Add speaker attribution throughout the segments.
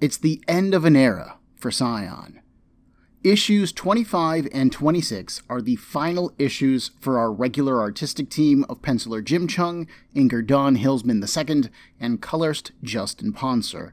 Speaker 1: It's the end of an era for Scion. Issues 25 and 26 are the final issues for our regular artistic team of penciler Jim Cheung, inker Don Hillsman II, and colorist Justin Ponsor.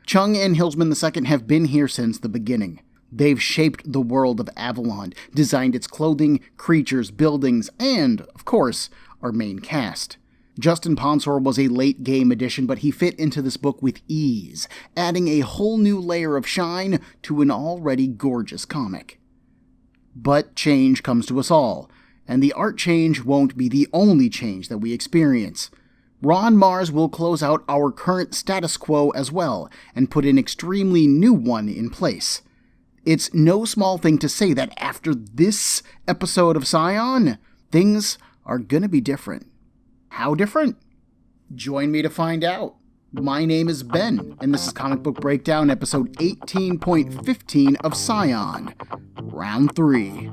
Speaker 1: Cheung and Hillsman II have been here since the beginning. They've shaped the world of Avalon, designed its clothing, creatures, buildings, and, of course, our main cast. Justin Ponsor was a late-game addition, but he fit into this book with ease, adding a whole new layer of shine to an already gorgeous comic. But change comes to us all, and the art change won't be the only change that we experience. Ron Mars will close out our current status quo as well, and put an extremely new one in place. It's no small thing to say that after this episode of Scion, things are gonna be different. How different? Join me to find out. My name is Ben, and this is Comic Book Breakdown, episode 18.15 of Scion, round 3.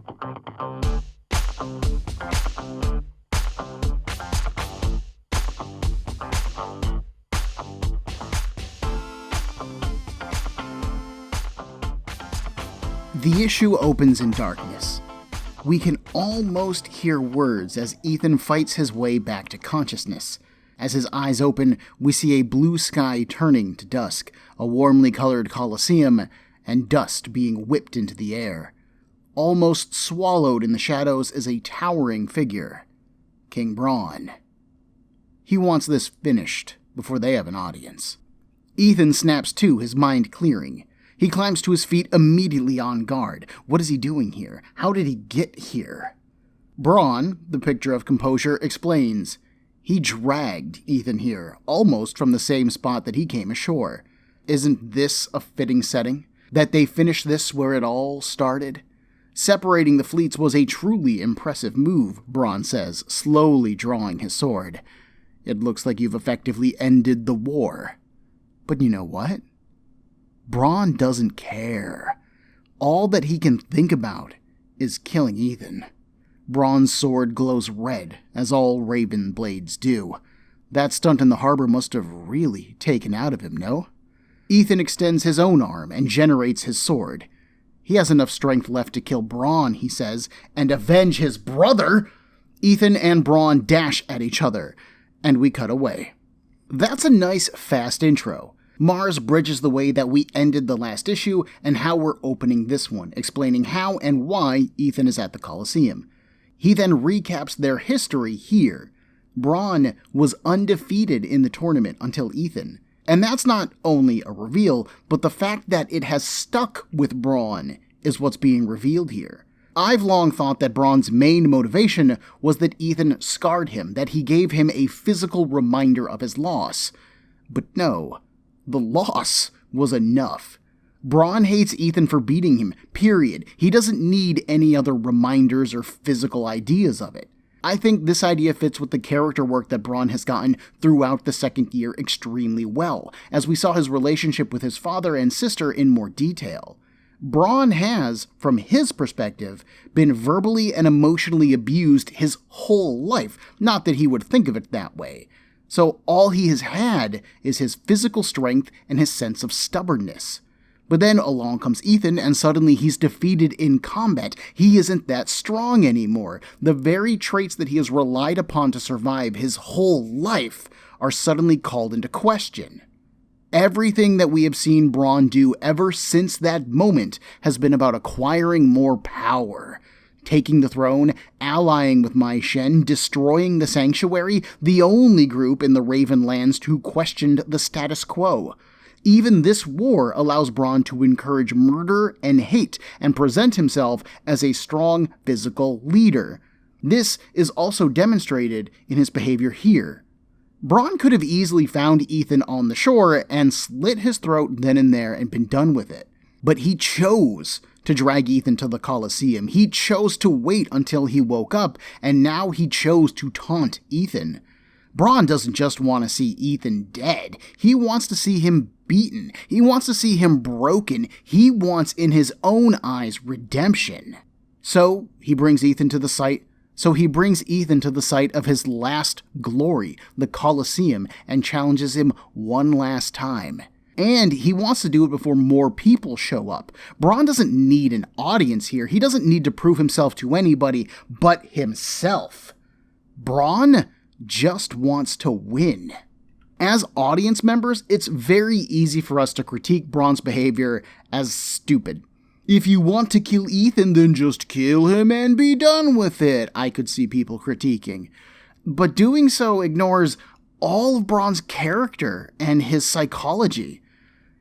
Speaker 1: The issue opens in darkness. We can almost hear words as Ethan fights his way back to consciousness. As his eyes open, we see a blue sky turning to dusk, a warmly colored Colosseum, and dust being whipped into the air. Almost swallowed in the shadows is a towering figure, King Bron. He wants this finished before they have an audience. Ethan snaps to, his mind clearing. He climbs to his feet immediately on guard. What is he doing here? How did he get here? Bron, the picture of composure, explains. He dragged Ethan here, almost from the same spot that he came ashore. Isn't this a fitting setting? That they finish this where it all started? Separating the fleets was a truly impressive move, Bron says, slowly drawing his sword. It looks like you've effectively ended the war. But you know what? Bron doesn't care. All that he can think about is killing Ethan. Bron's sword glows red, as all raven blades do. That stunt in the harbor must have really taken out of him, no? Ethan extends his own arm and generates his sword. He has enough strength left to kill Bron, he says, and avenge his brother! Ethan and Bron dash at each other, and we cut away. That's a nice, fast intro. Mars bridges the way that we ended the last issue and how we're opening this one, explaining how and why Ethan is at the Colosseum. He then recaps their history here. Bron was undefeated in the tournament until Ethan. And that's not only a reveal, but the fact that it has stuck with Bron is what's being revealed here. I've long thought that Bron's main motivation was that Ethan scarred him, that he gave him a physical reminder of his loss. But no. The loss was enough. Bron hates Ethan for beating him, period. He doesn't need any other reminders or physical ideas of it. I think this idea fits with the character work that Bron has gotten throughout the second year extremely well, as we saw his relationship with his father and sister in more detail. Bron has, from his perspective, been verbally and emotionally abused his whole life, not that he would think of it that way. So all he has had is his physical strength and his sense of stubbornness. But then along comes Ethan, and suddenly he's defeated in combat. He isn't that strong anymore. The very traits that he has relied upon to survive his whole life are suddenly called into question. Everything that we have seen Bron do ever since that moment has been about acquiring more power. Taking the throne, allying with Mai Shen, destroying the Sanctuary, the only group in the Ravenlands who questioned the status quo. Even this war allows Bron to encourage murder and hate and present himself as a strong physical leader. This is also demonstrated in his behavior here. Bron could have easily found Ethan on the shore and slit his throat then and there and been done with it. But he chose to drag Ethan to the Colosseum. He chose to wait until he woke up, and now he chose to taunt Ethan. Bron doesn't just want to see Ethan dead. He wants to see him beaten. He wants to see him broken. He wants, in his own eyes, redemption. So he brings Ethan to the site of his last glory, the Colosseum, and challenges him one last time. And he wants to do it before more people show up. Bron doesn't need an audience here. He doesn't need to prove himself to anybody but himself. Bron just wants to win. As audience members, it's very easy for us to critique Bron's behavior as stupid. If you want to kill Ethan, then just kill him and be done with it, I could see people critiquing. But doing so ignores all of Bron's character and his psychology.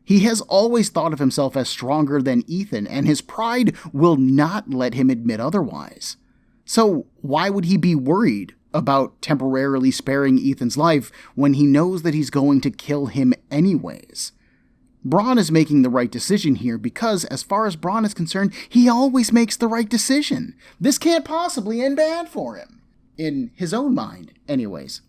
Speaker 1: He has always thought of himself as stronger than Ethan, and his pride will not let him admit otherwise. So why would he be worried about temporarily sparing Ethan's life when he knows that he's going to kill him anyways? Bron is making the right decision here because, as far as Bron is concerned, he always makes the right decision. This can't possibly end bad for him. In his own mind, anyways.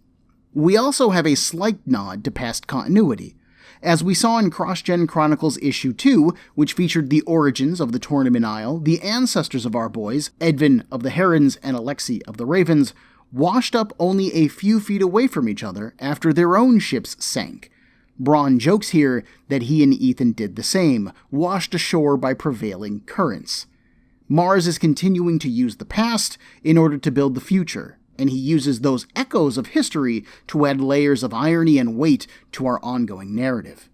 Speaker 1: We also have a slight nod to past continuity. As we saw in CrossGen Chronicles Issue 2, which featured the origins of the Tournament Isle, the ancestors of our boys, Edvin of the Herons and Alexei of the Ravens, washed up only a few feet away from each other after their own ships sank. Bron jokes here that he and Ethan did the same, washed ashore by prevailing currents. Mars is continuing to use the past in order to build the future, and he uses those echoes of history to add layers of irony and weight to our ongoing narrative.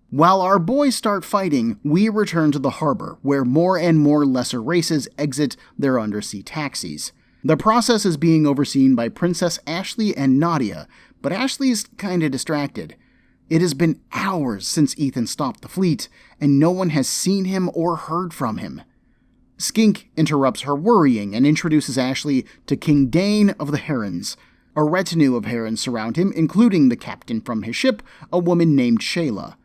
Speaker 1: While our boys start fighting, we return to the harbor, where more and more lesser races exit their undersea taxis. The process is being overseen by Princess Ashley and Nadia, but Ashley's kinda distracted. It has been hours since Ethan stopped the fleet, and no one has seen him or heard from him. Skink interrupts her worrying and introduces Ashley to King Dane of the Herons. A retinue of herons surround him, including the captain from his ship, a woman named Shayla.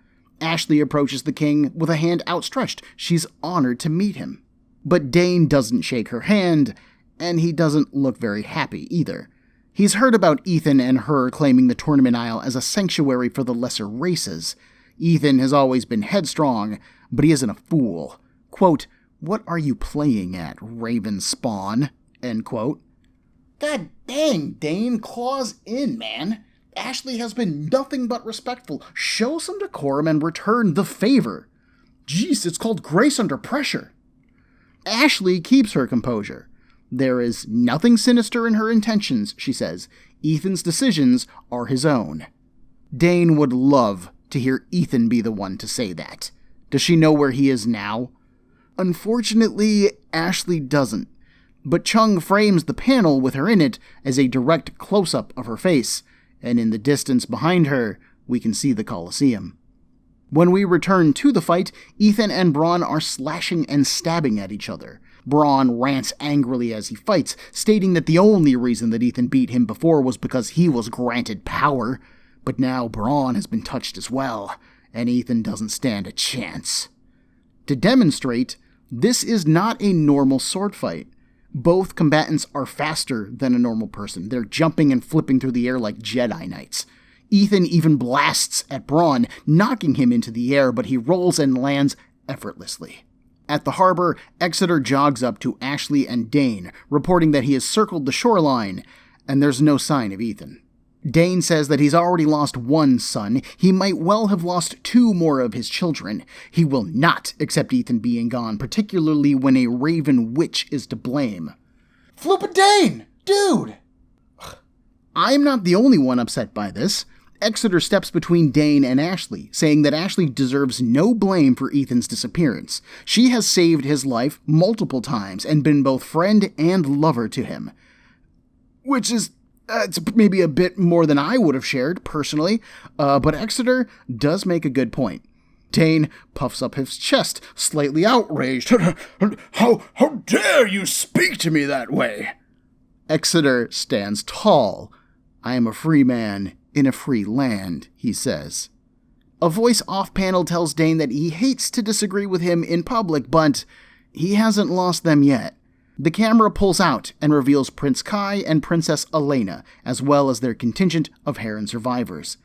Speaker 1: Ashley approaches the king with a hand outstretched. She's honored to meet him. But Dane doesn't shake her hand, and he doesn't look very happy either. He's heard about Ethan and her claiming the Tournament Isle as a sanctuary for the lesser races. Ethan has always been headstrong, but he isn't a fool. Quote, "What are you playing at, Raven Spawn?" End quote. God dang, Dane, claws in, man. Ashley has been nothing but respectful. Show some decorum and return the favor. Jeez, it's called grace under pressure. Ashley keeps her composure. There is nothing sinister in her intentions, she says. Ethan's decisions are his own. Dane would love to hear Ethan be the one to say that. Does she know where he is now? Unfortunately, Ashley doesn't. But Cheung frames the panel with her in it as a direct close-up of her face, and in the distance behind her, we can see the Colosseum. When we return to the fight, Ethan and Bron are slashing and stabbing at each other. Bron rants angrily as he fights, stating that the only reason that Ethan beat him before was because he was granted power. But now Bron has been touched as well, and Ethan doesn't stand a chance. To demonstrate, this is not a normal sword fight. Both combatants are faster than a normal person. They're jumping and flipping through the air like Jedi Knights. Ethan even blasts at Bron, knocking him into the air, but he rolls and lands effortlessly. At the harbor, Exeter jogs up to Ashley and Dane, reporting that he has circled the shoreline, and there's no sign of Ethan. Dane says that he's already lost one son. He might well have lost 2 more of his children. He will not accept Ethan being gone, particularly when a raven witch is to blame. Flippa Dane! Dude! I'm not the only one upset by this. Exeter steps between Dane and Ashley, saying that Ashley deserves no blame for Ethan's disappearance. She has saved his life multiple times and been both friend and lover to him. Which is it's maybe a bit more than I would have shared, personally, but Exeter does make a good point. Dane puffs up his chest, slightly outraged. How dare you speak to me that way? Exeter stands tall. I am a free man in a free land, he says. A voice off-panel tells Dane that he hates to disagree with him in public, but he hasn't lost them yet. The camera pulls out and reveals Prince Kai and Princess Elena, as well as their contingent of Heron survivors.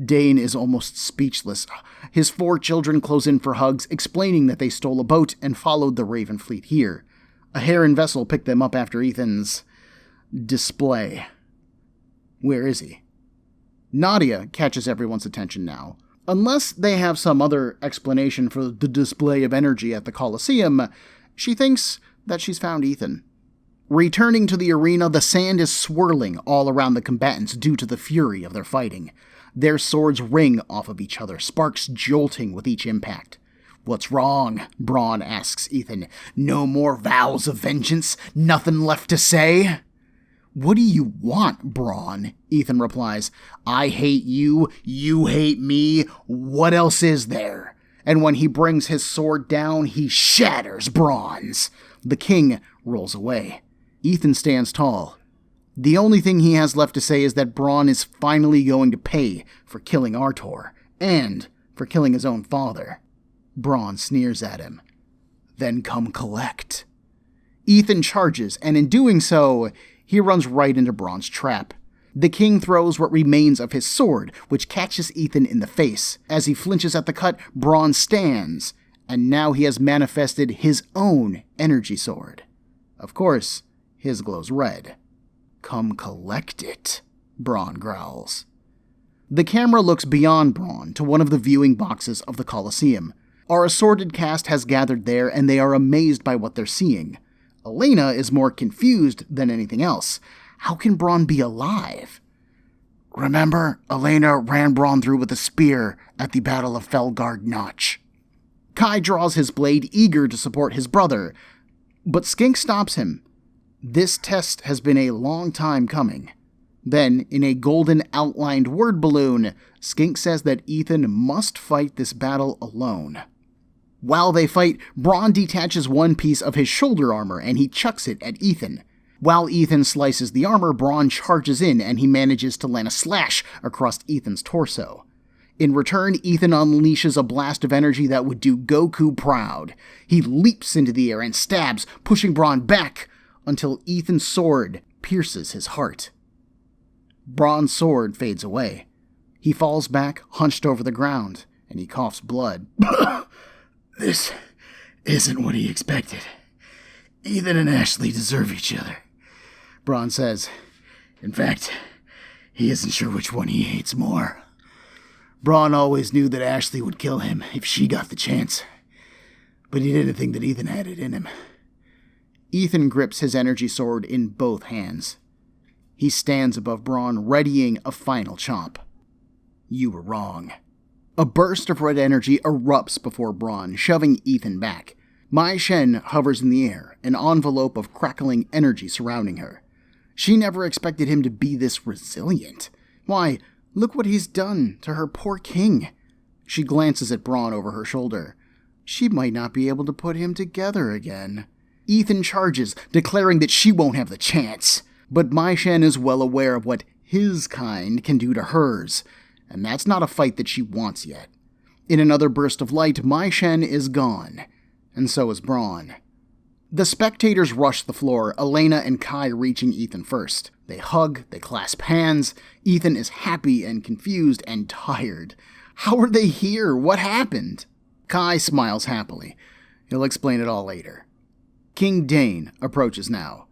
Speaker 1: Dane is almost speechless. His 4 children close in for hugs, explaining that they stole a boat and followed the Raven fleet here. A Heron vessel picked them up after Ethan's display. Where is he? Nadia catches everyone's attention now. Unless they have some other explanation for the display of energy at the Colosseum, she thinks that she's found Ethan. Returning to the arena, the sand is swirling all around the combatants due to the fury of their fighting. Their swords ring off of each other, sparks jolting with each impact. "What's wrong?" Bron asks Ethan. "No more vows of vengeance? Nothing left to say?" "What do you want, Bron?" Ethan replies. "I hate you, you hate me, what else is there?" And when he brings his sword down, he shatters Bron's. The king rolls away. Ethan stands tall. The only thing he has left to say is that Bron is finally going to pay for killing Artur, and for killing his own father. Bron sneers at him. "Then come collect." Ethan charges, and in doing so, he runs right into Bron's trap. The king throws what remains of his sword, which catches Ethan in the face. As he flinches at the cut, Bron stands, and now he has manifested his own energy sword. Of course, his glows red. "Come collect it," Bron growls. The camera looks beyond Bron to one of the viewing boxes of the Colosseum. Our assorted cast has gathered there, and they are amazed by what they're seeing. Elena is more confused than anything else. How can Bron be alive? "Remember, Elena ran Bron through with a spear at the Battle of Felgard Notch." Kai draws his blade, eager to support his brother, but Skink stops him. This test has been a long time coming. Then, in a golden outlined word balloon, Skink says that Ethan must fight this battle alone. While they fight, Bron detaches one piece of his shoulder armor and he chucks it at Ethan. While Ethan slices the armor, Bron charges in and he manages to land a slash across Ethan's torso. In return, Ethan unleashes a blast of energy that would do Goku proud. He leaps into the air and stabs, pushing Bron back until Ethan's sword pierces his heart. Bron's sword fades away. He falls back, hunched over the ground, and he coughs blood. "This isn't what he expected. Ethan and Ashley deserve each other," Bron says. "In fact, he isn't sure which one he hates more. Bron always knew that Ashley would kill him if she got the chance, but he didn't think that Ethan had it in him." Ethan grips his energy sword in both hands. He stands above Bron, readying a final chomp. "You were wrong." A burst of red energy erupts before Bron, shoving Ethan back. Mai Shen hovers in the air, an envelope of crackling energy surrounding her. She never expected him to be this resilient. Why, look what he's done to her poor king. She glances at Bron over her shoulder. She might not be able to put him together again. Ethan charges, declaring that she won't have the chance. But Mai Shen is well aware of what his kind can do to hers, and that's not a fight that she wants yet. In another burst of light, Mai Shen is gone, and so is Bron. The spectators rush the floor, Elena and Kai reaching Ethan first. They hug, they clasp hands. Ethan is happy and confused and tired. How are they here? What happened? Kai smiles happily. He'll explain it all later. King Dane approaches now.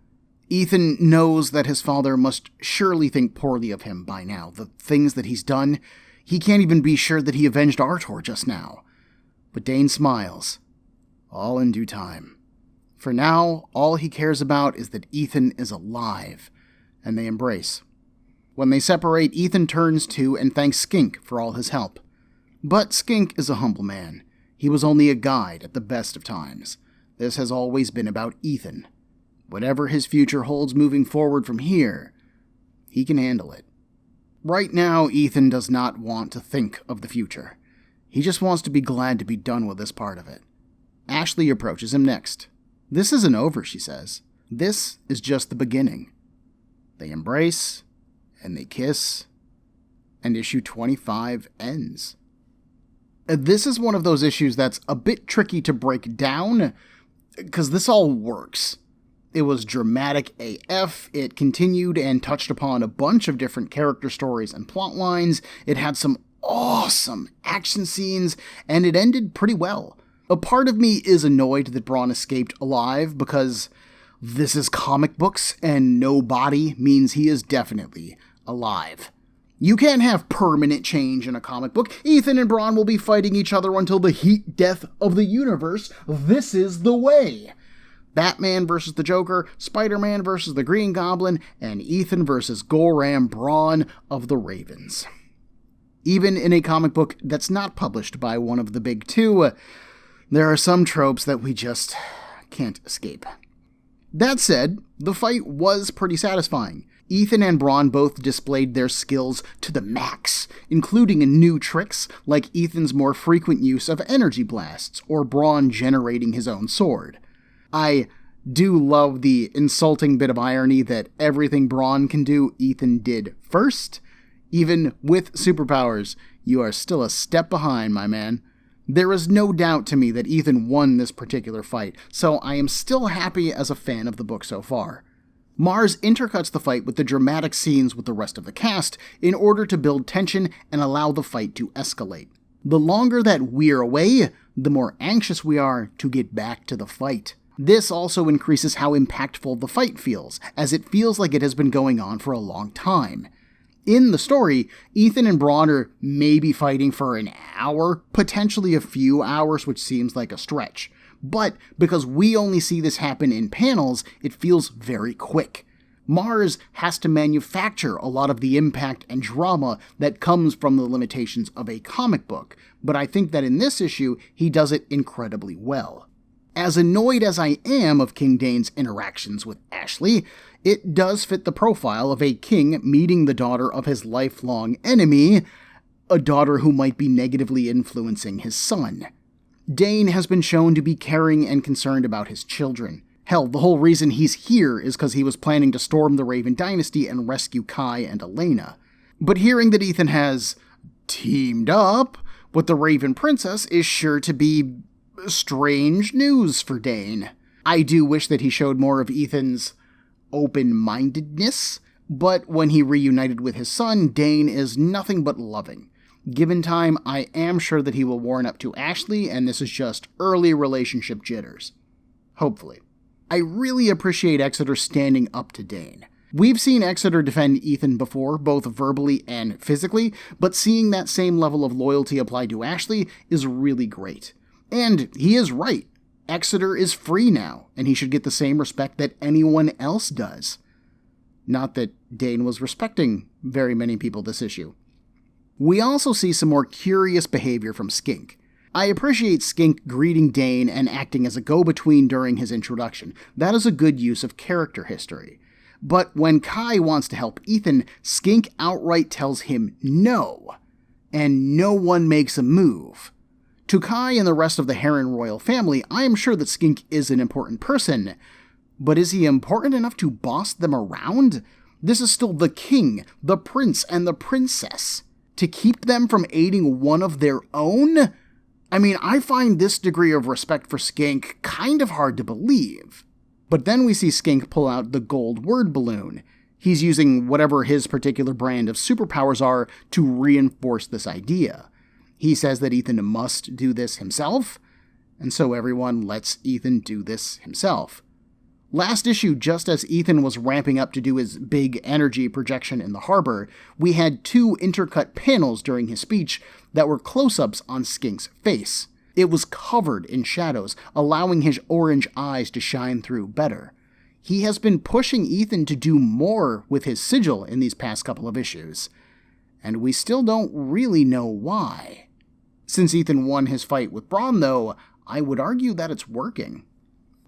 Speaker 1: Ethan knows that his father must surely think poorly of him by now. The things that he's done, he can't even be sure that he avenged Artur just now. But Dane smiles. All in due time. For now, all he cares about is that Ethan is alive, and they embrace. When they separate, Ethan turns to and thanks Skink for all his help. But Skink is a humble man. He was only a guide at the best of times. This has always been about Ethan. Whatever his future holds moving forward from here, he can handle it. Right now, Ethan does not want to think of the future. He just wants to be glad to be done with this part of it. Ashley approaches him next. This isn't over, she says. This is just the beginning. They embrace, and they kiss, and issue 25 ends. This is one of those issues that's a bit tricky to break down, because this all works. It was dramatic AF, it continued and touched upon a bunch of different character stories and plot lines, it had some awesome action scenes, and it ended pretty well. A part of me is annoyed that Bron escaped alive, because this is comic books, and no body means he is definitely alive. You can't have permanent change in a comic book. Ethan and Bron will be fighting each other until the heat death of the universe. This is the way. Batman versus the Joker, Spider-Man versus the Green Goblin, and Ethan versus Goram Bron of the Ravens. Even in a comic book that's not published by one of the big two, there are some tropes that we just can't escape. That said, the fight was pretty satisfying. Ethan and Bron both displayed their skills to the max, including new tricks like Ethan's more frequent use of energy blasts, or Bron generating his own sword. I do love the insulting bit of irony that everything Bron can do, Ethan did first. Even with superpowers, you are still a step behind, my man. There is no doubt to me that Ethan won this particular fight, so I am still happy as a fan of the book so far. Mars intercuts the fight with the dramatic scenes with the rest of the cast in order to build tension and allow the fight to escalate. The longer that we're away, the more anxious we are to get back to the fight. This also increases how impactful the fight feels, as it feels like it has been going on for a long time. In the story, Ethan and Bron are maybe fighting for an hour, potentially a few hours, which seems like a stretch. But because we only see this happen in panels, it feels very quick. Mars has to manufacture a lot of the impact and drama that comes from the limitations of a comic book, but I think that in this issue, he does it incredibly well. As annoyed as I am of King Dane's interactions with Ashley, it does fit the profile of a king meeting the daughter of his lifelong enemy, a daughter who might be negatively influencing his son. Dane has been shown to be caring and concerned about his children. Hell, the whole reason he's here is because he was planning to storm the Raven Dynasty and rescue Kai and Elena. But hearing that Ethan has teamed up with the Raven Princess is sure to be strange news for Dane. I do wish that he showed more of Ethan's open-mindedness, but when he reunited with his son, Dane is nothing but loving. Given time, I am sure that he will warm up to Ashley, and this is just early relationship jitters. Hopefully. I really appreciate Exeter standing up to Dane. We've seen Exeter defend Ethan before, both verbally and physically, but seeing that same level of loyalty applied to Ashley is really great. And he is right. Exeter is free now, and he should get the same respect that anyone else does. Not that Dane was respecting very many people this issue. We also see some more curious behavior from Skink. I appreciate Skink greeting Dane and acting as a go-between during his introduction. That is a good use of character history. But when Kai wants to help Ethan, Skink outright tells him no, and no one makes a move. To Kai and the rest of the Heron royal family, I am sure that Skink is an important person, but is he important enough to boss them around? This is still the king, the prince, and the princess. To keep them from aiding one of their own? I mean, I find this degree of respect for Skink kind of hard to believe. But then we see Skink pull out the gold word balloon. He's using whatever his particular brand of superpowers are to reinforce this idea. He says that Ethan must do this himself, and so everyone lets Ethan do this himself. Last issue, just as Ethan was ramping up to do his big energy projection in the harbor, we had two intercut panels during his speech that were close-ups on Skink's face. It was covered in shadows, allowing his orange eyes to shine through better. He has been pushing Ethan to do more with his sigil in these past couple of issues, and we still don't really know why. Since Ethan won his fight with Bron, though, I would argue that it's working.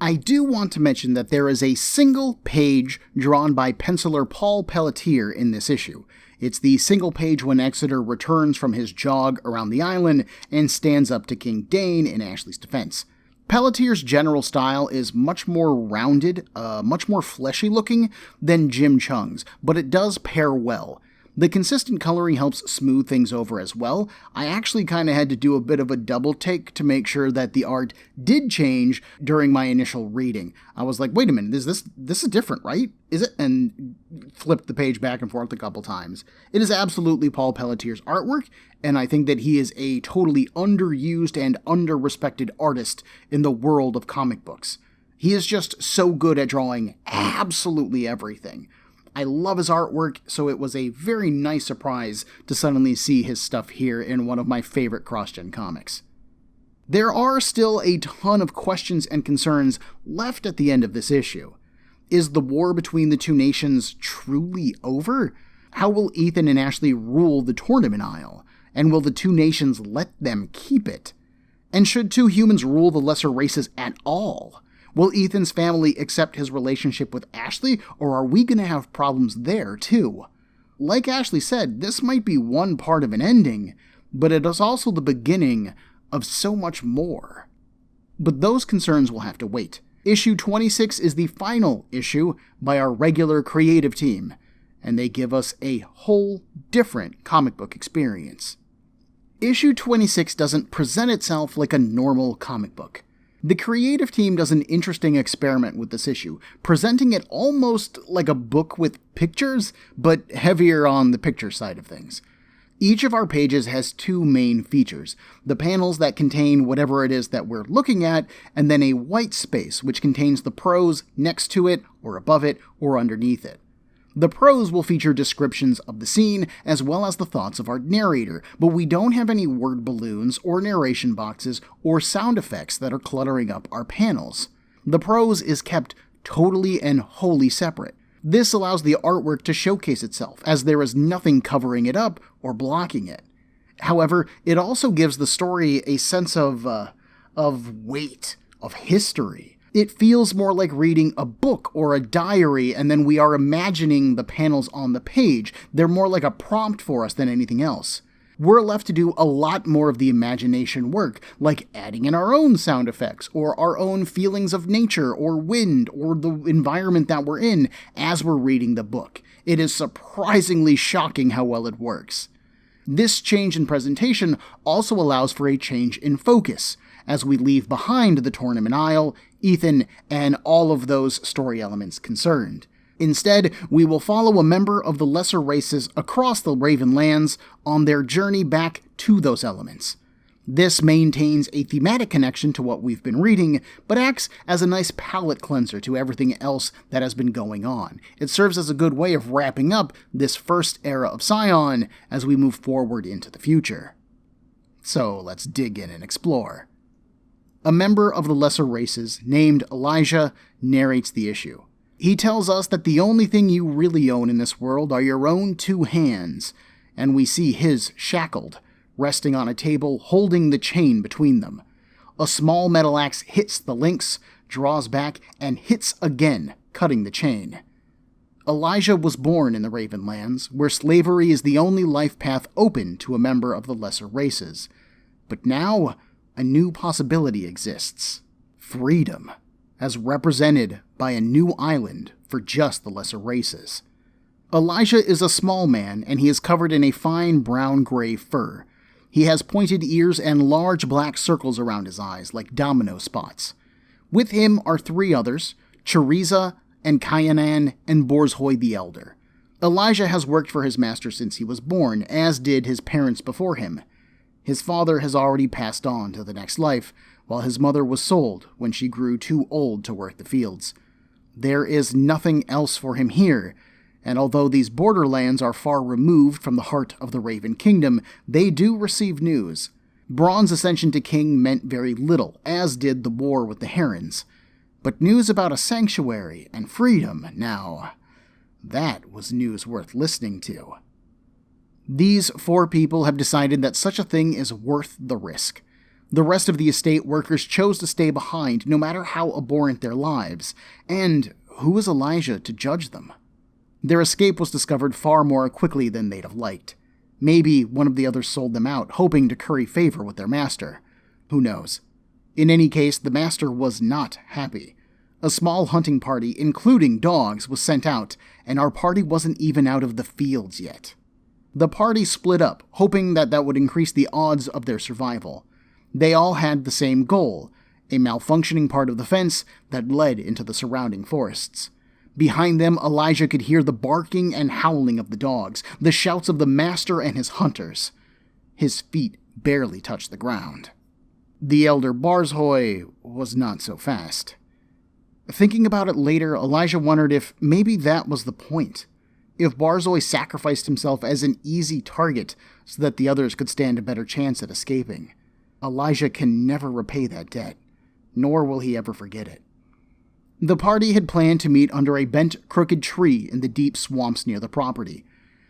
Speaker 1: I do want to mention that there is a single page drawn by penciler Paul Pelletier in this issue. It's the single page when Exeter returns from his jog around the island and stands up to King Dane in Ashley's defense. Pelletier's general style is much more rounded, much more fleshy looking than Jim Cheung's, but it does pair well. The consistent coloring helps smooth things over as well. I actually kind of had to do a bit of a double take to make sure that the art did change during my initial reading. I was like, wait a minute, this is different, right? Is it? And flipped the page back and forth a couple times. It is absolutely Paul Pelletier's artwork, and I think that he is a totally underused and under-respected artist in the world of comic books. He is just so good at drawing absolutely everything. I love his artwork, so it was a very nice surprise to suddenly see his stuff here in one of my favorite cross-gen comics. There are still a ton of questions and concerns left at the end of this issue. Is the war between the two nations truly over? How will Ethan and Ashley rule the Tournament Isle? And will the two nations let them keep it? And should two humans rule the lesser races at all? Will Ethan's family accept his relationship with Ashley, or are we going to have problems there too? Like Ashley said, this might be one part of an ending, but it is also the beginning of so much more. But those concerns will have to wait. Issue 26 is the final issue by our regular creative team, and they give us a whole different comic book experience. Issue 26 doesn't present itself like a normal comic book. The creative team does an interesting experiment with this issue, presenting it almost like a book with pictures, but heavier on the picture side of things. Each of our pages has two main features, the panels that contain whatever it is that we're looking at, and then a white space which contains the prose next to it, or above it, or underneath it. The prose will feature descriptions of the scene, as well as the thoughts of our narrator, but we don't have any word balloons or narration boxes or sound effects that are cluttering up our panels. The prose is kept totally and wholly separate. This allows the artwork to showcase itself, as there is nothing covering it up or blocking it. However, it also gives the story a sense of weight, of history. It feels more like reading a book or a diary, and then we are imagining the panels on the page. They're more like a prompt for us than anything else. We're left to do a lot more of the imagination work, like adding in our own sound effects, or our own feelings of nature, or wind, or the environment that we're in as we're reading the book. It is surprisingly shocking how well it works. This change in presentation also allows for a change in focus, as we leave behind the Tournament Isle, Ethan, and all of those story elements concerned. Instead, we will follow a member of the lesser races across the Raven Lands on their journey back to those elements. This maintains a thematic connection to what we've been reading, but acts as a nice palate cleanser to everything else that has been going on. It serves as a good way of wrapping up this first era of Scion as we move forward into the future. So let's dig in and explore. A member of the lesser races, named Elijah, narrates the issue. He tells us that the only thing you really own in this world are your own two hands, and we see his shackled, resting on a table holding the chain between them. A small metal axe hits the links, draws back, and hits again, cutting the chain. Elijah was born in the Ravenlands, where slavery is the only life path open to a member of the lesser races. But now, a new possibility exists. Freedom, as represented by a new island for just the lesser races. Elijah is a small man, and he is covered in a fine brown-gray fur. He has pointed ears and large black circles around his eyes, like domino spots. With him are three others, Cheriza and Kyanan and Borzhoi the Elder. Elijah has worked for his master since he was born, as did his parents before him. His father has already passed on to the next life, while his mother was sold when she grew too old to work the fields. There is nothing else for him here, and although these borderlands are far removed from the heart of the Raven Kingdom, they do receive news. Bron's ascension to king meant very little, as did the war with the Herons. But news about a sanctuary and freedom, now, that was news worth listening to. These four people have decided that such a thing is worth the risk. The rest of the estate workers chose to stay behind, no matter how abhorrent their lives, and who is Elijah to judge them? Their escape was discovered far more quickly than they'd have liked. Maybe one of the others sold them out, hoping to curry favor with their master. Who knows? In any case, the master was not happy. A small hunting party, including dogs, was sent out, and our party wasn't even out of the fields yet. The party split up, hoping that would increase the odds of their survival. They all had the same goal, a malfunctioning part of the fence that led into the surrounding forests. Behind them, Elijah could hear the barking and howling of the dogs, the shouts of the master and his hunters. His feet barely touched the ground. The elder Borzhoi was not so fast. Thinking about it later, Elijah wondered if maybe that was the point. if Barzoi sacrificed himself as an easy target so that the others could stand a better chance at escaping. Elijah can never repay that debt, nor will he ever forget it. The party had planned to meet under a bent, crooked tree in the deep swamps near the property.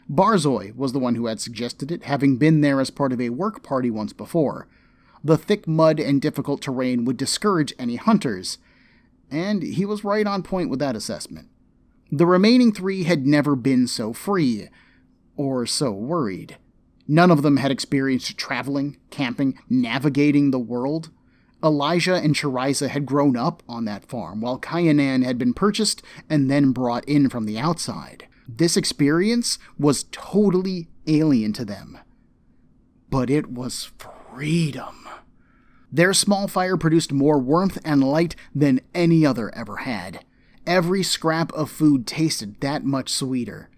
Speaker 1: Barzoi was the one who had suggested it, having been there as part of a work party once before. The thick mud and difficult terrain would discourage any hunters, and he was right on point with that assessment. The remaining three had never been so free, or so worried. None of them had experienced traveling, camping, navigating the world. Elijah and Cheriza had grown up on that farm, while Kyanan had been purchased and then brought in from the outside. This experience was totally alien to them. But it was freedom. Their small fire produced more warmth and light than any other ever had. Every scrap of food tasted that much sweeter.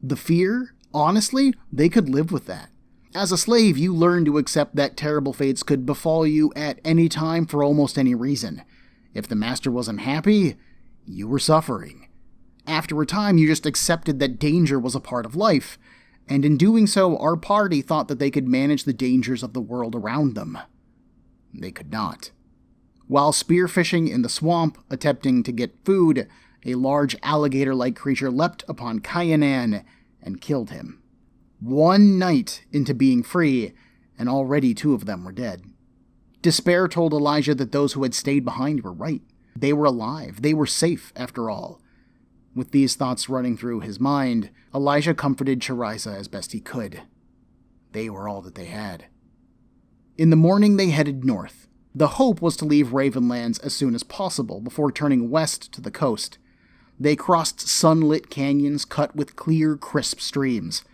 Speaker 1: The fear, honestly, they could live with that. As a slave, you learn to accept that terrible fates could befall you at any time for almost any reason. If the master wasn't happy, you were suffering. After a time, you just accepted that danger was a part of life, and in doing so, our party thought that they could manage the dangers of the world around them. They could not. While spearfishing in the swamp, attempting to get food, a large alligator-like creature leapt upon Kyanan and killed him. One night into being free, and already 2 of them were dead. Despair told Elijah that those who had stayed behind were right. They were alive. They were safe, after all. With these thoughts running through his mind, Elijah comforted Cheriza as best he could. They were all that they had. In the morning, they headed north. The hope was to leave Ravenlands as soon as possible before turning west to the coast. They crossed sunlit canyons cut with clear, crisp streams.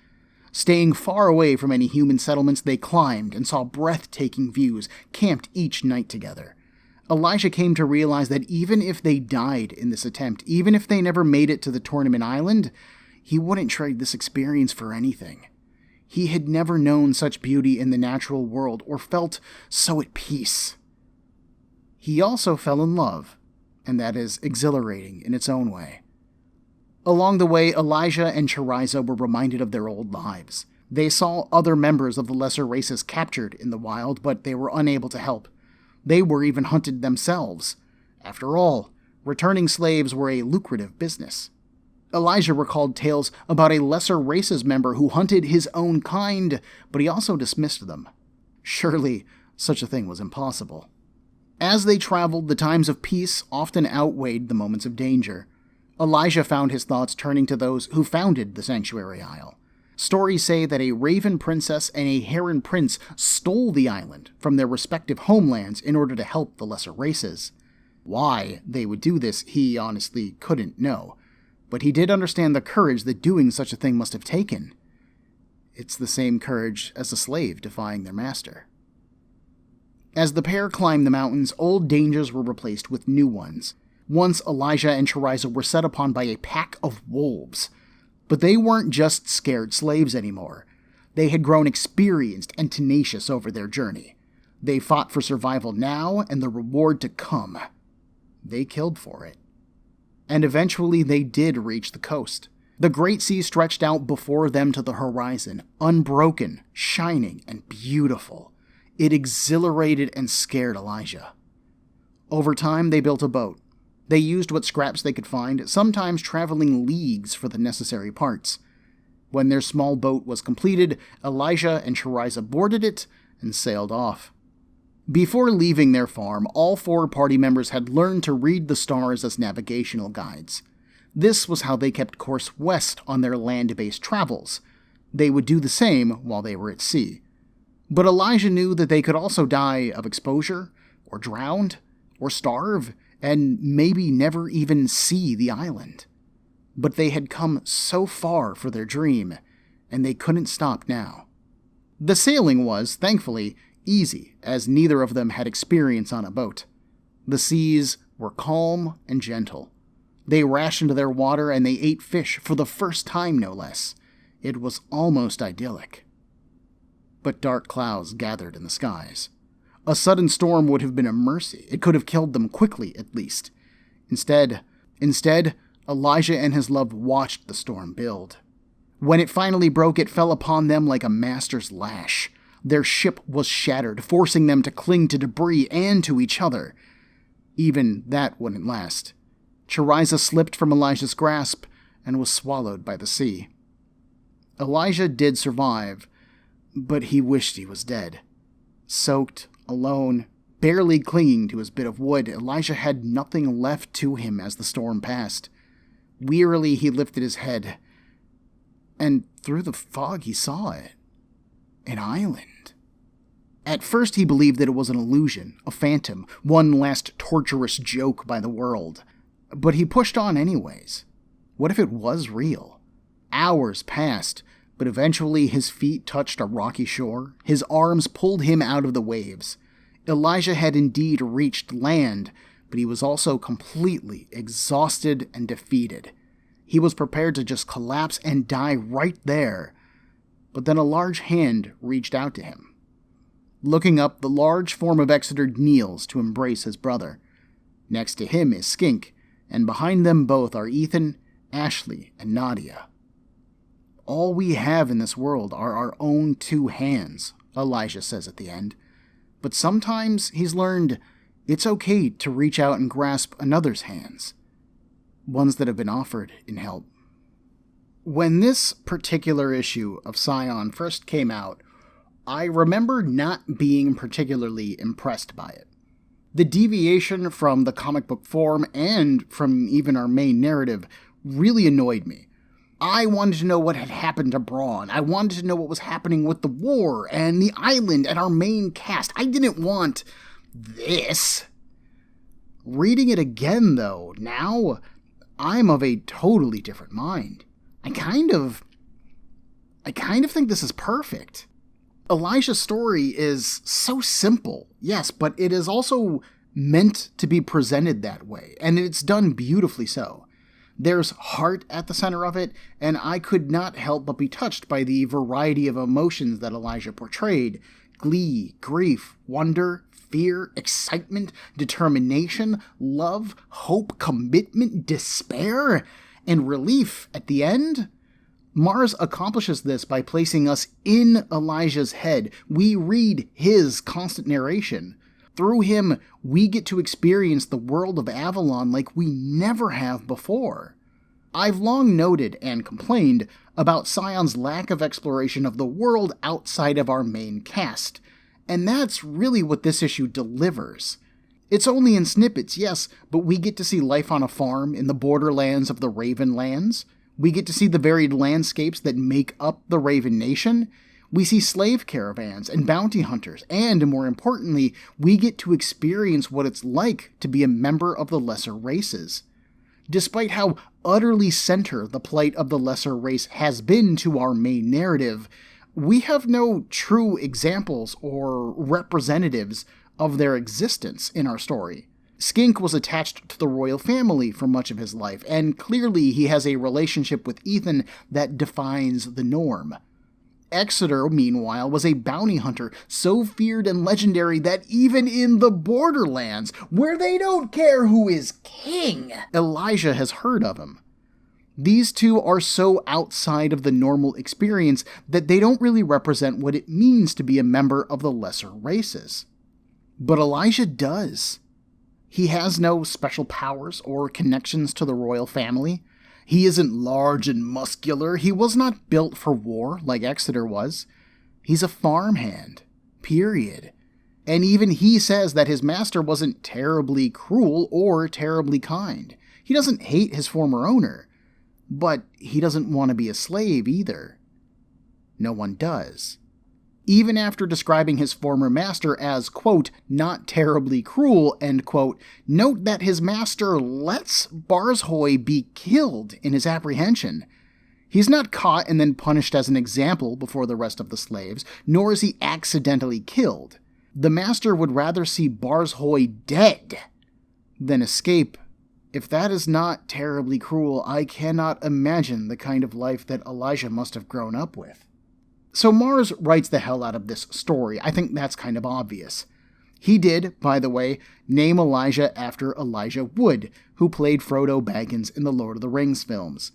Speaker 1: Staying far away from any human settlements, they climbed and saw breathtaking views, camped each night together. Elijah came to realize that even if they died in this attempt, even if they never made it to the Tournament Island, he wouldn't trade this experience for anything. He had never known such beauty in the natural world or felt so at peace. He also fell in love, and that is exhilarating in its own way. Along the way, Elijah and Cheriza were reminded of their old lives. They saw other members of the lesser races captured in the wild, but they were unable to help. They were even hunted themselves. After all, returning slaves were a lucrative business. Elijah recalled tales about a lesser races member who hunted his own kind, but he also dismissed them. Surely, such a thing was impossible. As they traveled, the times of peace often outweighed the moments of danger. Elijah found his thoughts turning to those who founded the Sanctuary Isle. Stories say that a raven princess and a heron prince stole the island from their respective homelands in order to help the lesser races. Why they would do this, he honestly couldn't know, but he did understand the courage that doing such a thing must have taken. It's the same courage as a slave defying their master. As the pair climbed the mountains, old dangers were replaced with new ones. Once Elijah and Cheriza were set upon by a pack of wolves. But they weren't just scared slaves anymore. They had grown experienced and tenacious over their journey. They fought for survival now and the reward to come. They killed for it. And eventually they did reach the coast. The great sea stretched out before them to the horizon, unbroken, shining, and beautiful. It exhilarated and scared Elijah. Over time, they built a boat. They used what scraps they could find, sometimes traveling leagues for the necessary parts. When their small boat was completed, Elijah and Cheriza boarded it and sailed off. Before leaving their farm, all 4 party members had learned to read the stars as navigational guides. This was how they kept course west on their land-based travels. They would do the same while they were at sea. But Elijah knew that they could also die of exposure, or drowned, or starve, and maybe never even see the island. But they had come so far for their dream, and they couldn't stop now. The sailing was, thankfully, easy, as neither of them had experience on a boat. The seas were calm and gentle. They rationed their water and they ate fish for the first time, no less. It was almost idyllic. But dark clouds gathered in the skies. A sudden storm would have been a mercy. It could have killed them quickly, at least. Instead, Elijah and his love watched the storm build. When it finally broke, it fell upon them like a master's lash. Their ship was shattered, forcing them to cling to debris and to each other. Even that wouldn't last. Cheriza slipped from Elijah's grasp and was swallowed by the sea. Elijah did survive, but he wished he was dead. Soaked, alone, barely clinging to his bit of wood, Elijah had nothing left to him as the storm passed. Wearily he lifted his head, and through the fog he saw it. An island. At first he believed that it was an illusion, a phantom, one last torturous joke by the world. But he pushed on anyways. What if it was real? Hours passed, but eventually his feet touched a rocky shore. His arms pulled him out of the waves. Elijah had indeed reached land, but he was also completely exhausted and defeated. He was prepared to just collapse and die right there. But then a large hand reached out to him. Looking up, the large form of Exeter kneels to embrace his brother. Next to him is Skink, and behind them both are Ethan, Ashley, and Nadia. All we have in this world are our own two hands, Elijah says at the end. But sometimes he's learned it's okay to reach out and grasp another's hands, ones that have been offered in help. When this particular issue of Scion first came out, I remember not being particularly impressed by it. The deviation from the comic book form and from even our main narrative really annoyed me. I wanted to know what had happened to Bron. I wanted to know what was happening with the war and the island and our main cast. I didn't want this. Reading it again, though, now I'm of a totally different mind. I kind of think this is perfect. Elijah's story is so simple, yes, but it is also meant to be presented that way, and it's done beautifully so. There's heart at the center of it, and I could not help but be touched by the variety of emotions that Elijah portrayed. Glee, grief, wonder, fear, excitement, determination, love, hope, commitment, despair, and relief at the end. Mars accomplishes this by placing us in Elijah's head. We read his constant narration. Through him, we get to experience the world of Avalon like we never have before. I've long noted and complained about Scion's lack of exploration of the world outside of our main cast, and that's really what this issue delivers. It's only in snippets, yes, but we get to see life on a farm in the borderlands of the Ravenlands. We get to see the varied landscapes that make up the Raven Nation. We see slave caravans and bounty hunters, and more importantly, we get to experience what it's like to be a member of the lesser races. Despite how utterly center the plight of the lesser race has been to our main narrative, we have no true examples or representatives of their existence in our story. Skink was attached to the royal family for much of his life, and clearly he has a relationship with Ethan that defines the norm. Exeter, meanwhile, was a bounty hunter so feared and legendary that even in the borderlands, where they don't care who is king, Elijah has heard of him. These two are so outside of the normal experience that they don't really represent what it means to be a member of the lesser races. But Elijah does. He has no special powers or connections to the royal family. He isn't large and muscular. He was not built for war like Exeter was. He's a farmhand, period. And even he says that his master wasn't terribly cruel or terribly kind. He doesn't hate his former owner, but he doesn't want to be a slave either. No one does. Even after describing his former master as, quote, not terribly cruel, end quote, note that his master lets Barzhoy be killed in his apprehension. He's not caught and then punished as an example before the rest of the slaves, nor is he accidentally killed. The master would rather see Barzhoy dead than escape. If that is not terribly cruel, I cannot imagine the kind of life that Elijah must have grown up with. So Mars writes the hell out of this story. I think that's kind of obvious. He did, by the way, name Elijah after Elijah Wood, who played Frodo Baggins in the Lord of the Rings films.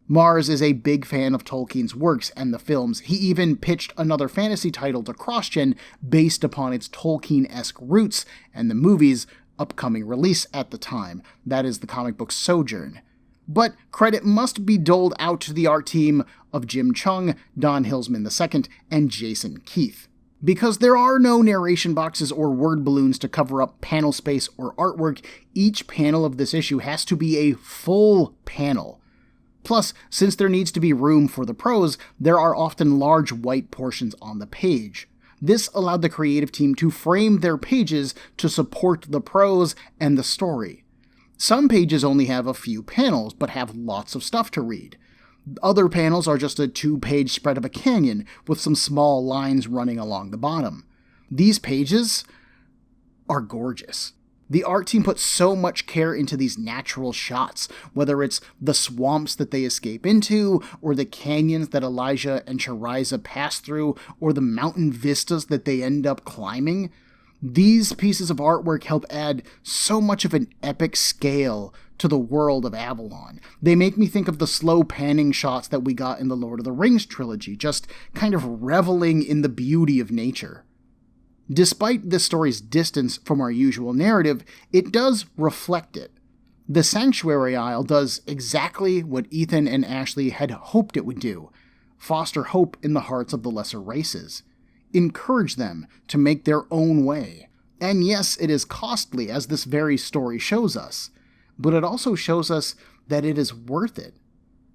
Speaker 1: Mars is a big fan of Tolkien's works and the films. He even pitched another fantasy title to CrossGen based upon its Tolkien-esque roots and the movie's upcoming release at the time. That is the comic book Sojourn. But credit must be doled out to the art team of Jim Cheung, Don Hillsman II, and Jason Keith. Because there are no narration boxes or word balloons to cover up panel space or artwork, each panel of this issue has to be a full panel. Plus, since there needs to be room for the prose, there are often large white portions on the page. This allowed the creative team to frame their pages to support the prose and the story. Some pages only have a few panels, but have lots of stuff to read. Other panels are just a 2-page spread of a canyon with some small lines running along the bottom. These pages are gorgeous. The art team puts so much care into these natural shots, whether it's the swamps that they escape into, or the canyons that Elijah and Chariza pass through, or the mountain vistas that they end up climbing. These pieces of artwork help add so much of an epic scale to the world of Avalon. They make me think of the slow panning shots that we got in the Lord of the Rings trilogy, just kind of reveling in the beauty of nature. Despite this story's distance from our usual narrative, it does reflect it. The Sanctuary Isle does exactly what Ethan and Ashley had hoped it would do: foster hope in the hearts of the lesser races. Encourage them to make their own way. And yes, it is costly, as this very story shows us, but it also shows us that it is worth it.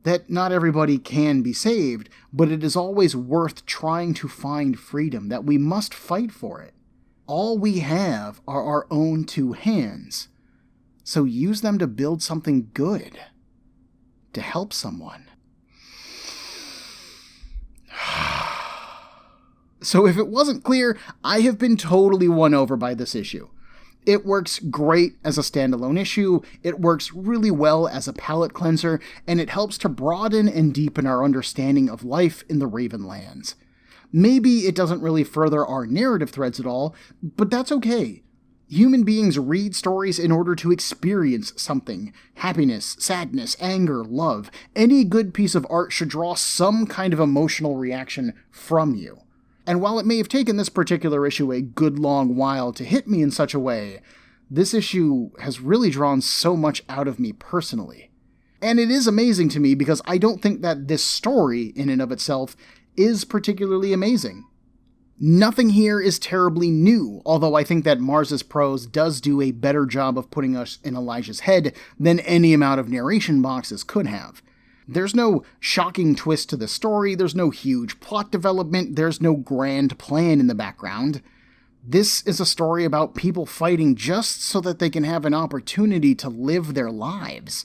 Speaker 1: That not everybody can be saved, but it is always worth trying to find freedom, that we must fight for it. All we have are our own 2 hands, so use them to build something good, to help someone. So if it wasn't clear, I have been totally won over by this issue. It works great as a standalone issue, it works really well as a palate cleanser, and it helps to broaden and deepen our understanding of life in the Ravenlands. Maybe it doesn't really further our narrative threads at all, but that's okay. Human beings read stories in order to experience something. Happiness, sadness, anger, love. Any good piece of art should draw some kind of emotional reaction from you. And while it may have taken this particular issue a good long while to hit me in such a way, this issue has really drawn so much out of me personally. And it is amazing to me because I don't think that this story, in and of itself, is particularly amazing. Nothing here is terribly new, although I think that Mars's prose does do a better job of putting us in Elijah's head than any amount of narration boxes could have. There's no shocking twist to the story, there's no huge plot development, there's no grand plan in the background. This is a story about people fighting just so that they can have an opportunity to live their lives.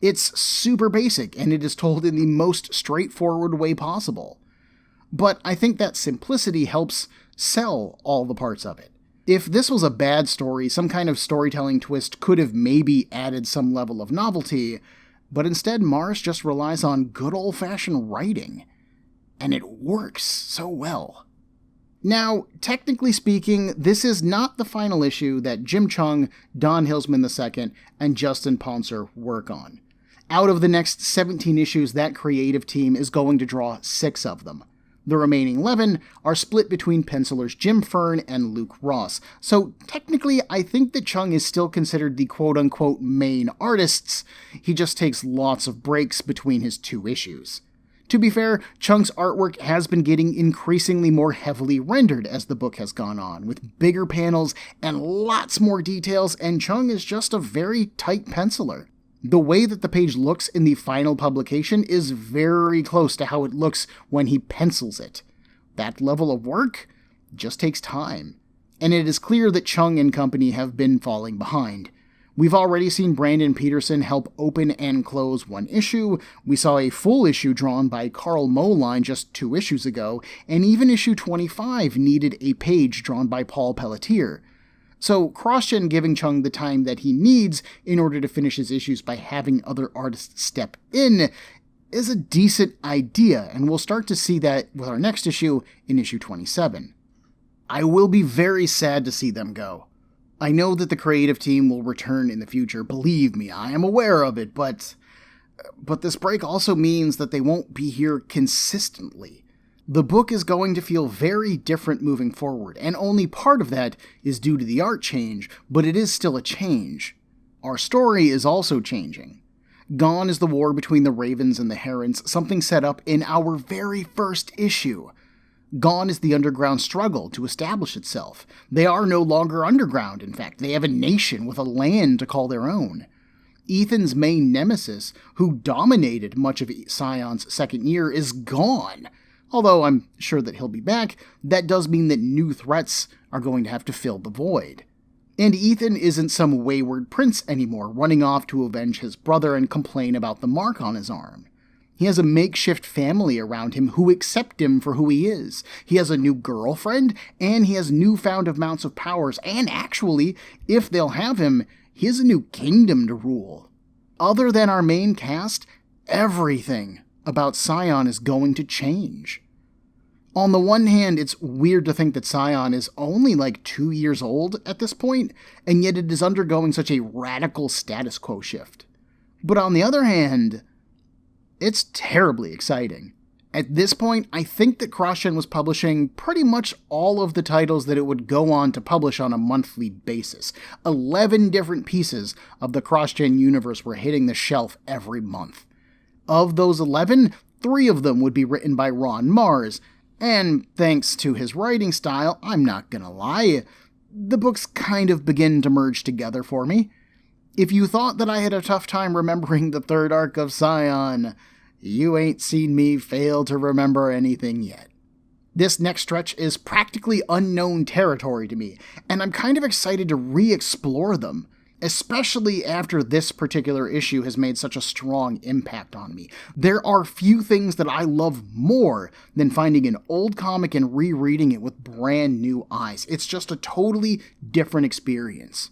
Speaker 1: It's super basic, and it is told in the most straightforward way possible. But I think that simplicity helps sell all the parts of it. If this was a bad story, some kind of storytelling twist could have maybe added some level of novelty, but instead Mars just relies on good old-fashioned writing. And it works so well. Now, technically speaking, this is not the final issue that Jim Cheung, Don Hillsman II, and Justin Ponsor work on. Out of the next 17 issues, that creative team is going to draw 6 of them. The remaining 11 are split between pencilers Jim Fern and Luke Ross, so technically I think that Cheung is still considered the quote-unquote main artists. He just takes lots of breaks between his 2 issues. To be fair, Cheung's artwork has been getting increasingly more heavily rendered as the book has gone on, with bigger panels and lots more details, and Cheung is just a very tight penciler. The way that the page looks in the final publication is very close to how it looks when he pencils it. That level of work just takes time. And it is clear that Cheung and company have been falling behind. We've already seen Brandon Peterson help open and close one issue, we saw a full issue drawn by Carl Moline just 2 issues ago, and even issue 25 needed a page drawn by Paul Pelletier. So CrossGen giving Cheung the time that he needs in order to finish his issues by having other artists step in is a decent idea, and we'll start to see that with our next issue in issue 27. I will be very sad to see them go. I know that the creative team will return in the future, believe me, I am aware of it, but But this break also means that they won't be here consistently. The book is going to feel very different moving forward, and only part of that is due to the art change, but it is still a change. Our story is also changing. Gone is the war between the Ravens and the Herons, something set up in our very first issue. Gone is the underground struggle to establish itself. They are no longer underground, in fact. They have a nation with a land to call their own. Ethan's main nemesis, who dominated much of Scion's second year, is gone. Although I'm sure that he'll be back, that does mean that new threats are going to have to fill the void. And Ethan isn't some wayward prince anymore, running off to avenge his brother and complain about the mark on his arm. He has a makeshift family around him who accept him for who he is. He has a new girlfriend, and he has newfound amounts of powers, and actually, if they'll have him, he has a new kingdom to rule. Other than our main cast, everything about Scion is going to change. On the one hand, it's weird to think that Scion is only like 2 years old at this point, and yet it is undergoing such a radical status quo shift. But on the other hand, it's terribly exciting. At this point, I think that CrossGen was publishing pretty much all of the titles that it would go on to publish on a monthly basis. 11 different pieces of the CrossGen universe were hitting the shelf every month. Of those 11, 3 of them would be written by Ron Marz, and thanks to his writing style, I'm not gonna lie, the books kind of begin to merge together for me. If you thought that I had a tough time remembering the third arc of Scion, you ain't seen me fail to remember anything yet. This next stretch is practically unknown territory to me, and I'm kind of excited to re-explore them, especially after this particular issue has made such a strong impact on me. There are few things that I love more than finding an old comic and rereading it with brand new eyes. It's just a totally different experience.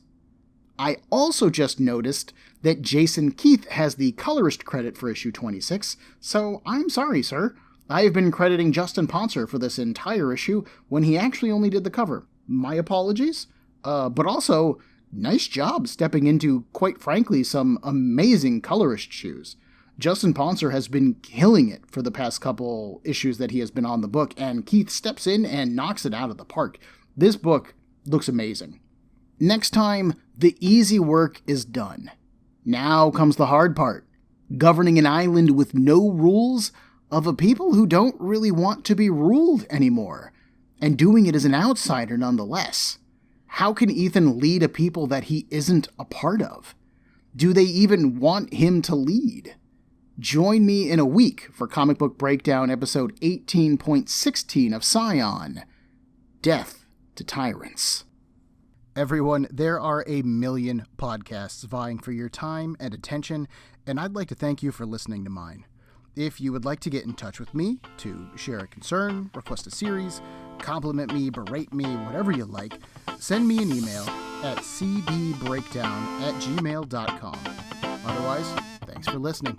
Speaker 1: I also just noticed that Jason Keith has the colorist credit for issue 26, so I'm sorry, sir. I have been crediting Justin Ponsor for this entire issue when he actually only did the cover. My apologies. But also, nice job stepping into, quite frankly, some amazing colorist shoes. Justin Ponsor has been killing it for the past couple issues that he has been on the book, and Keith steps in and knocks it out of the park. This book looks amazing. Next time, the easy work is done. Now comes the hard part. Governing an island with no rules of a people who don't really want to be ruled anymore, and doing it as an outsider nonetheless. How can Ethan lead a people that he isn't a part of? Do they even want him to lead? Join me in a week for Comic Book Breakdown episode 18.16 of Scion, Death to Tyrants. Everyone, there are a million podcasts vying for your time and attention, and I'd like to thank you for listening to mine. If you would like to get in touch with me to share a concern, request a series, compliment me, berate me, whatever you like, send me an email at cbbreakdown@gmail.com. Otherwise, thanks for listening.